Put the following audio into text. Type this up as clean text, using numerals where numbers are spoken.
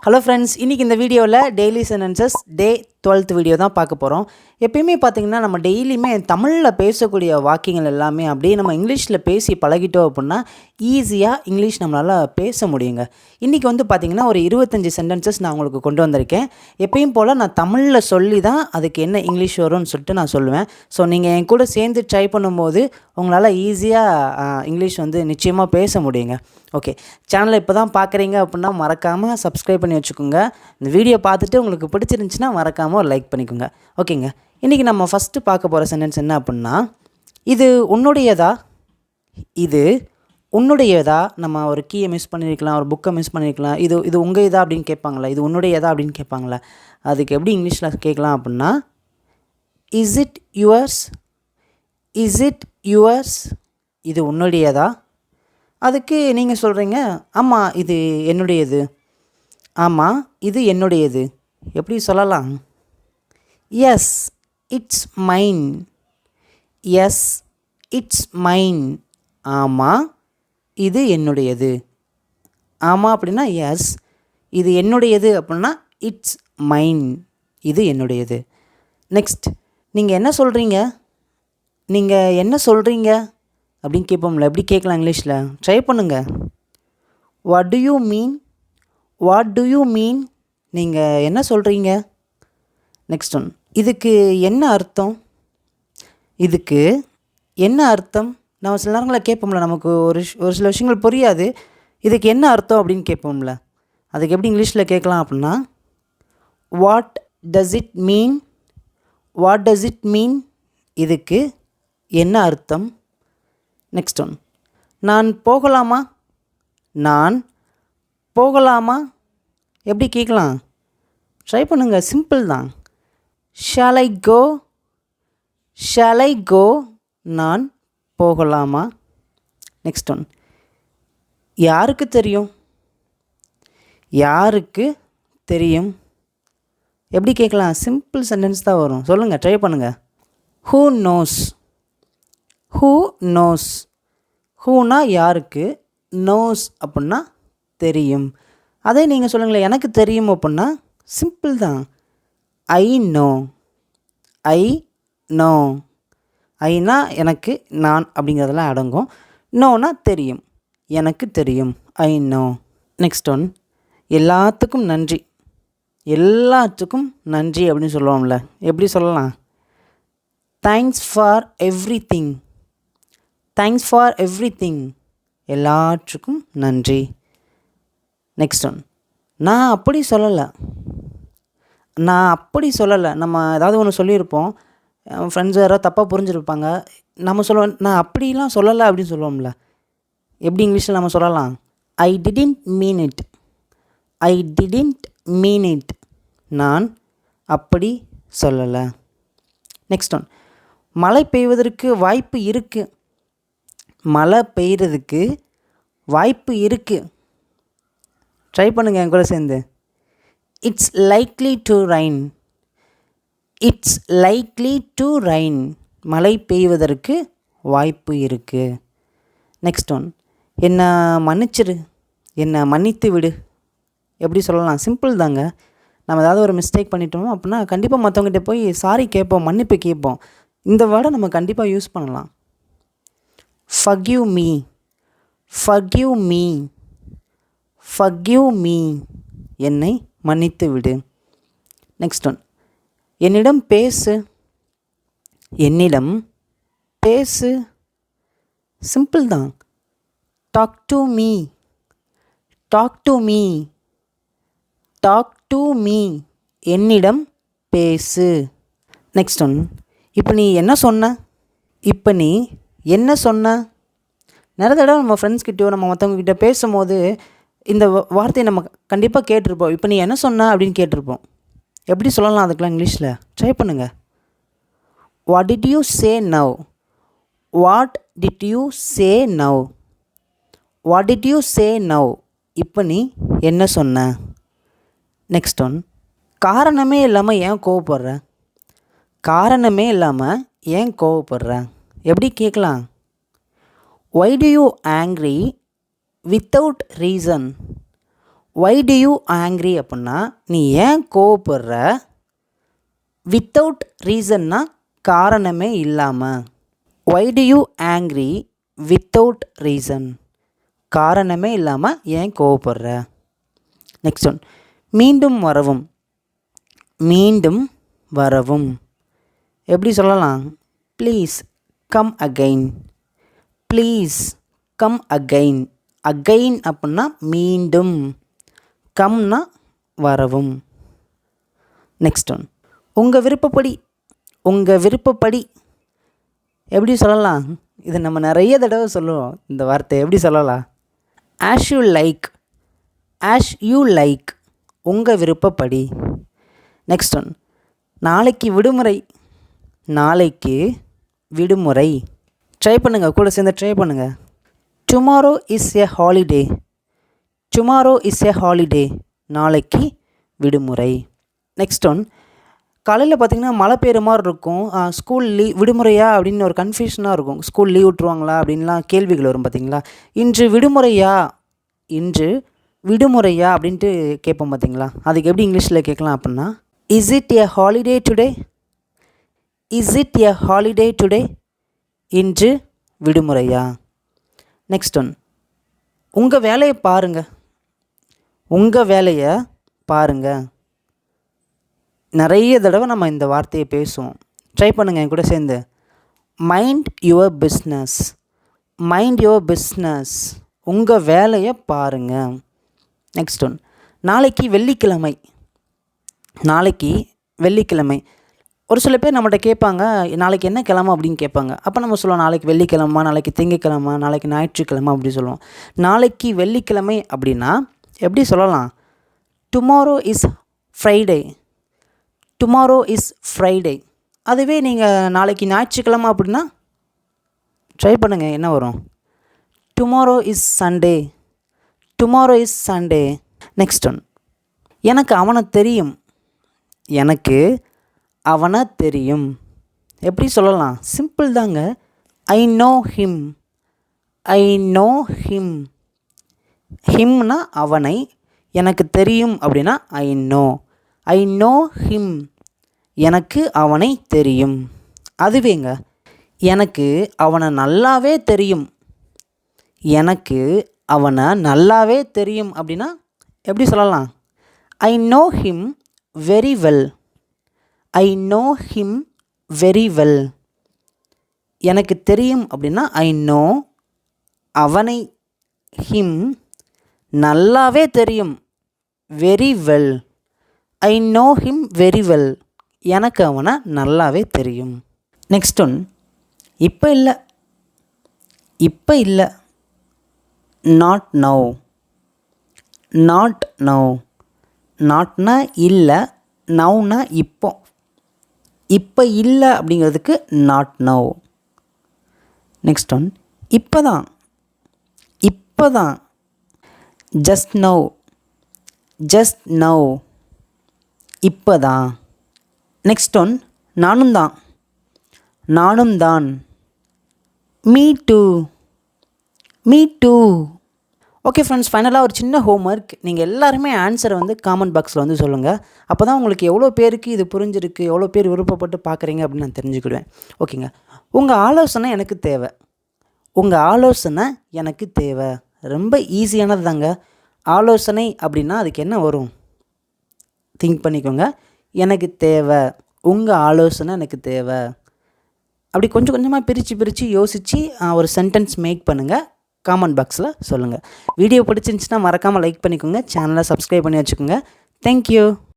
Hello friends, இன்றைக்கி இந்த வீடியோவில் டெய்லி சென்டென்சஸ் டே 12th வீடியோ தான் பார்க்க போகிறோம். எப்பயுமே பார்த்திங்கன்னா நம்ம டெய்லியுமே தமிழில் பேசக்கூடிய வாக்கியங்கள் எல்லாமே அப்படியே நம்ம இங்கிலீஷில் பேசி பழகிட்டோம் அப்படின்னா ஈஸியாக இங்கிலீஷ் நம்மளால் பேச முடியுங்க. இன்றைக்கி வந்து பார்த்திங்கன்னா ஒரு 25 சென்டென்சஸ் நான் உங்களுக்கு கொண்டு வந்திருக்கேன். எப்பயும் போல் நான் தமிழில் சொல்லி தான் அதுக்கு என்ன இங்கிலீஷ் வரும்னு சொல்லிட்டு நான் சொல்லுவேன். ஸோ நீங்கள் என் கூட சேர்ந்து ட்ரை பண்ணும்போது உங்களால் ஈஸியாக இங்கிலீஷ் வந்து நிச்சயமாக பேச முடியுங்க. ஓகே, சேனலை இப்போ தான் பார்க்குறீங்க அப்படின்னா மறக்காமல் சப்ஸ்கிரைப் பண்ணி வச்சுக்கோங்க. இந்த வீடியோ பார்த்துட்டு உங்களுக்கு பிடிச்சிருந்துச்சின்னா மறக்காமல் ஒரு லைக் பண்ணிக்கோங்க. ஓகேங்க, இன்றைக்கி நம்ம ஃபஸ்ட்டு பார்க்க போகிற சென்டென்ஸ் என்ன அப்படின்னா, இது உன்னுடையதா, இது உன்னுடையதா. நம்ம ஒரு கீயை மிஸ் பண்ணியிருக்கலாம், ஒரு புக்கை மிஸ் பண்ணியிருக்கலாம். இது உங்கள் இதா அப்படின்னு கேட்பாங்களா, இது உன்னுடையதா அப்படின்னு கேட்பாங்களா. அதுக்கு எப்படி இங்கிலீஷில் கேட்கலாம் அப்படின்னா, is it yours, is it yours, இது உன்னுடையதா. அதுக்கு நீங்கள் சொல்கிறீங்க, ஆமாம் இது என்னுடையது, ஆமாம் இது என்னுடையது. எப்படி சொல்லலாம்? Yes it's mine, yes it's mine. ஆமாம் இது என்னுடையது. ஆமாம் அப்படின்னா எஸ், இது என்னுடையது அப்படின்னா இட்ஸ் மைன், இது என்னுடையது. நெக்ஸ்ட், நீங்கள் என்ன சொல்கிறீங்க, நீங்கள் என்ன சொல்கிறீங்க அப்படின்னு கேட்போம்ல. எப்படி கேட்கலாம் இங்கிலீஷில்? ட்ரை பண்ணுங்கள். What to you mean, what to you mean, நீங்கள் என்ன சொல்கிறீங்க. நெக்ஸ்ட் ஒன், இதுக்கு என்ன அர்த்தம், இதுக்கு என்ன அர்த்தம். நம்ம சில நேரங்களில் கேட்போம்ல, நமக்கு ஒரு சில விஷயங்கள் புரியாது, இதுக்கு என்ன அர்த்தம் அப்படின்னு கேட்போம்ல. அதுக்கு எப்படி இங்கிலீஷில் கேட்கலாம் அப்படின்னா, what does it mean, what does it mean, இதுக்கு என்ன அர்த்தம். நெக்ஸ்ட் ஒன், நான் போகலாமா, நான் போகலாமா, எப்படி கேட்கலாம்? ட்ரை பண்ணுங்கள், சிம்பிள் தான். Shall I go, shall I கோ, நான் போகலாமா. நெக்ஸ்ட் ஒன், யாருக்கு தெரியும், யாருக்கு தெரியும், எப்படி கேட்கலாம்? சிம்பிள் சென்டென்ஸ் தான் வரும். சொல்லுங்கள், ட்ரை பண்ணுங்கள். ஹூ நோஸ், ஹூ நோஸ், ஹூனா யாருக்கு, நோஸ் அப்படின்னா தெரியும். அதே நீங்கள் சொல்லுங்களேன், எனக்கு தெரியும் அப்படின்னா சிம்பிள் தான். ஐ நோ, ஐ நோ, ஐனா எனக்கு, நான் அப்படிங்கிறதெல்லாம் அடங்கும். நோனா தெரியும், எனக்கு தெரியும், ஐ நோ. நெக்ஸ்ட் ஒன், எல்லாத்துக்கும் நன்றி, எல்லாத்துக்கும் நன்றி அப்படின்னு சொல்லுவோம்ல. எப்படி சொல்லலாம்? Thanks for everything, thanks for everything, எல்லாற்றுக்கும் நன்றி. நெக்ஸ்ட் ஒன், நான் அப்படி சொல்லலை, நான் அப்படி சொல்லலை. நம்ம ஏதாவது ஒன்று சொல்லியிருப்போம், ஃப்ரெண்ட்ஸ் யாராவது தப்பாக புரிஞ்சுருப்பாங்க, நம்ம சொல்லுவோம் நான் அப்படிலாம் சொல்லலை அப்படின்னு சொல்லுவோம்ல. எப்படி இங்கிலீஷில் நம்ம சொல்லலாம்? I didn't mean it, I didn't mean it, நான் அப்படி சொல்லலை. நெக்ஸ்ட் ஒன், மழை பெய்வதற்கு வாய்ப்பு இருக்குது, மழை பெய்கிறதுக்கு வாய்ப்பு இருக்குது. ட்ரை பண்ணுங்கள் என் கூட சேர்ந்து. It's likely to rain, it's likely to rain, மழை பெய்வதற்கு வாய்ப்பு இருக்குது. நெக்ஸ்ட் ஒன், என்னை மன்னிச்சிரு, என்னை மன்னித்து விடு, எப்படி சொல்லலாம்? சிம்பிள் தாங்க. நம்ம ஏதாவது ஒரு மிஸ்டேக் பண்ணிட்டோம் அப்படின்னா கண்டிப்பாக மற்றவங்ககிட்ட போய் சாரி கேட்போம், மன்னிப்பு கேட்போம். இந்த வேர்டை நம்ம கண்டிப்பாக யூஸ் பண்ணலாம். forgive me, forgive me, forgive me, என்னை மன்னித்து விடு. நெக்ஸ்ட் ஒன், என்னிடம் பேசு, என்னிடம் பேசு, சிம்பிள் தான். Talk to me, talk to me, talk to me, என்னிடம் பேசு. நெக்ஸ்ட் ஒன், இப்போ நீ என்ன சொன்ன, இப்போ நீ என்ன சொன்ன. நிறைய தடவை நம்ம ஃப்ரெண்ட்ஸ்கிட்டயோ நம்ம மற்றவங்கக்கிட்ட பேசும்போது இந்த வார்த்தையை நம்ம கண்டிப்பாக கேட்டிருப்போம். இப்போ நீ என்ன சொன்ன அப்படின்னு கேட்டிருப்போம். எப்படி சொல்லலாம் அதுக்கெலாம் இங்கிலீஷில்? ட்ரை பண்ணுங்கள். What did you say now, what did you say now, what did you say now, இப்போ நீ என்ன சொன்ன. நெக்ஸ்ட் ஒன், காரணமே இல்லாமல் ஏன் கோவப்படுற, காரணமே இல்லாமல் ஏன் கோவப்படுற, எப்படி கேட்கலாம்? Why do you angry without reason, why do you angry அப்படின்னா நீ ஏன் கோவப்படுற. வித்தவுட் ரீசன்னா காரணமே இல்லாமல். Why do you angry without reason, காரணமே இல்லாமல் ஏன் கோவப்படுற. நெக்ஸ்ட் ஒன், மீண்டும் வரவும். மீண்டும் வரவும் எப்படி சொல்லலாம். Please come again. Please come again. Again அப்படின்னா மீண்டும், கம்னா வரவும். நெக்ஸ்ட் ஒன், உங்கள் விருப்பப்படி. உங்கள் விருப்பப்படி எப்படி சொல்லலாம். இது நம்ம நிறைய தடவை சொல்லுவோம் இந்த வார்த்தை. எப்படி சொல்லலாம். As you like. As you like, உங்கள் விருப்பப்படி. நெக்ஸ்ட் ஒன், நாளைக்கு விடுமுறை. நாளைக்கு விடுமுறை. ட்ரை பண்ணுங்கள், கூட சேர்ந்து ட்ரை பண்ணுங்கள். Tomorrow is a holiday. Tomorrow is a holiday, நாளைக்கு விடுமுறை. நெக்ஸ்ட் ஒன், காலையில் பார்த்திங்கன்னா மழை பெய்கிற மாதிரி இருக்கும். ஸ்கூல் விடுமுறையா அப்படின்னு ஒரு கன்ஃபியூஷனாக இருக்கும். ஸ்கூல் லீவ் விட்ருவாங்களா அப்படின்லாம் கேள்விகள் வரும் பார்த்திங்களா. இன்று விடுமுறையா, இன்று விடுமுறையா அப்படின்ட்டு கேட்போம் பார்த்திங்களா. அதுக்கு எப்படி இங்கிலீஷில் கேட்கலாம் அப்படின்னா, is it a holiday today. Is it a holiday today, இன்று விடுமுறையா. நெக்ஸ்ட் ஒன், உங்கள் வேலையை பாருங்கள். உங்கள் வேலையை பாருங்கள். நிறைய தடவை நம்ம இந்த வார்த்தையை பேசுவோம். ட்ரை பண்ணுங்கள் என் கூட சேர்ந்து. Mind your business. Mind your business, உங்கள் வேலையை பாருங்கள். நெக்ஸ்ட் ஒன், நாளைக்கு வெள்ளிக்கிழமை. நாளைக்கு வெள்ளிக்கிழமை. ஒரு சில பேர் நம்மகிட்ட கேட்பாங்க, நாளைக்கு என்ன கிழமை அப்படின்னு கேட்பாங்க. அப்போ நம்ம சொல்லுவோம், நாளைக்கு வெள்ளிக்கிழமை, நாளைக்கு திங்கக்கிழமை, நாளைக்கு ஞாயிற்றுக்கிழமை அப்படி சொல்லுவோம். நாளைக்கு வெள்ளிக்கிழமை அப்படின்னா எப்படி சொல்லலாம். Tomorrow is Friday. Tomorrow is Friday. அதுவே நீங்கள் நாளைக்கு ஞாயிற்றுக்கிழமை அப்படின்னா ட்ரை பண்ணுங்கள், என்ன வரும். Tomorrow is Sunday. Tomorrow is Sunday. Next one, எனக்கு அவனை தெரியும். எனக்கு அவனை தெரியும். எப்படி சொல்லலாம். சிம்பிள் தாங்க. I know him. I know him. ஹிம்னா அவனை, எனக்கு தெரியும் அப்படின்னா I know. I know him, எனக்கு அவனை தெரியும். அதுவேங்க, எனக்கு அவனை நல்லாவே தெரியும். எனக்கு அவனை நல்லாவே தெரியும் அப்படின்னா எப்படி சொல்லலாம். ஐ நோ ஹிம் வெரி வெல். ஐ நோ ஹிம் வெரி வெல். எனக்கு தெரியும் அப்படின்னா ஐ நோ அவனை, ஹிம் நல்லாவே தெரியும், வெரி வெல். ஐ நோ ஹிம் வெரி வெல், எனக்கு அவனை நல்லாவே தெரியும். நெக்ஸ்ட் ஒன், இப்போ இல்லை. இப்போ இல்லை. Not now. Not now. நாட்னா இல்லை, நவ்னா இப்போ. இப்போ இல்லை அப்படிங்கிறதுக்கு நாட் நவ். நெக்ஸ்ட் ஒன், இப்போ தான். இப்போ தான். Just now. ஜஸ்ட் நவ், இப்போ தான். நெக்ஸ்ட் ஒன், நானும் தான். நானும் தான். Me too. Me too. Okay friends, ஃபைனலாக ஒரு சின்ன ஹோம்ஒர்க். நீங்கள் எல்லாருமே ஆன்சரை வந்து காமெண்ட் பாக்ஸில் வந்து சொல்லுங்கள். அப்போ தான் உங்களுக்கு எவ்வளோ பேருக்கு இது புரிஞ்சிருக்கு, எவ்வளோ பேர் விருப்பப்பட்டு பார்க்குறீங்க அப்படின்னு நான் தெரிஞ்சுக்கிடுவேன். ஓகேங்க. உங்கள் ஆலோசனை எனக்கு தேவை. உங்கள் ஆலோசனை எனக்கு தேவை. ரொம்ப ஈஸியானது தாங்க. ஆலோசனை அப்படின்னா அதுக்கு என்ன வரும், திங்க் பண்ணிக்கோங்க. எனக்கு தேவை, உங்கள் ஆலோசனை எனக்கு தேவை. அப்படி கொஞ்சம் கொஞ்சமாக பிரித்து யோசித்து ஒரு சென்டென்ஸ் மேக் பண்ணுங்கள். காமெண்ட் பாக்ஸில் சொல்லுங்கள். வீடியோ பிடிச்சிருந்துச்சுன்னா மறக்காமல் லைக் பண்ணிக்கோங்க. சேனலை சப்ஸ்கிரைப் பண்ணி வச்சுக்கோங்க. தேங்க்யூ.